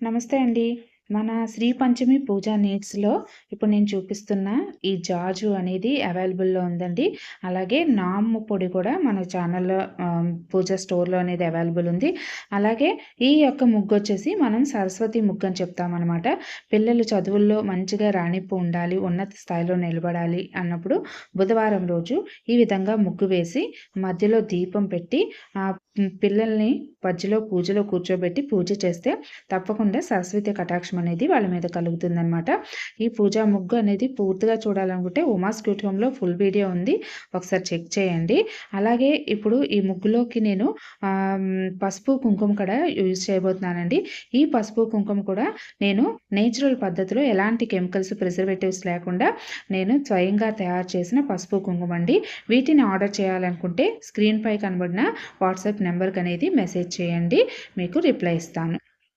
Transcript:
నమస్తే అండి. మన శ్రీ పంచమి పూజా నీడ్స్‌లో ఇప్పుడు నేను చూపిస్తున్న ఈ జాజు అనేది అవైలబుల్‌లో ఉందండి. అలాగే నాము పొడి కూడా మన ఛానల్‌లో పూజా స్టోర్‌లో అనేది అవైలబుల్ ఉంది. అలాగే ఈ యొక్క ముగ్గొచ్చేసి మనం సరస్వతి ముగ్గని చెప్తామనమాట. పిల్లలు చదువుల్లో మంచిగా రాణింపు ఉండాలి, ఉన్నత స్థాయిలో నిలబడాలి అన్నప్పుడు బుధవారం రోజు ఈ విధంగా ముగ్గు వేసి మధ్యలో దీపం పెట్టి పిల్లల్ని మధ్యలో పూజలో కూర్చోబెట్టి పూజ చేస్తే తప్పకుండా సరస్వతి కటాక్షం అనేది వాళ్ళ మీద కలుగుతుందనమాట. ఈ పూజా ముగ్గు అనేది పూర్తిగా చూడాలనుకుంటే ఉమాస్ క్యూట్ హోమ్‌లో ఫుల్ వీడియో ఉంది. ఒకసారి చెక్ చేయండి. అలాగే ఇప్పుడు ఈ ముగ్గులోకి నేను పసుపు, కుంకుమ కూడా యూజ్ చేయబోతున్నానండి. ఈ పసుపు, కుంకుమ కూడా నేను నేచురల్ పద్ధతిలో ఎలాంటి కెమికల్స్, ప్రిజర్వేటివ్స్ లేకుండా నేను స్వయంగా తయారు చేసిన పసుపు, కుంకుమ అండి. వీటిని ఆర్డర్ చేయాలనుకుంటే స్క్రీన్‌పై కనబడిన వాట్సాప్ నెంబర్‌కి అనేది మెసేజ్ చేయండి. మీకు రిప్లై ఇస్తాను.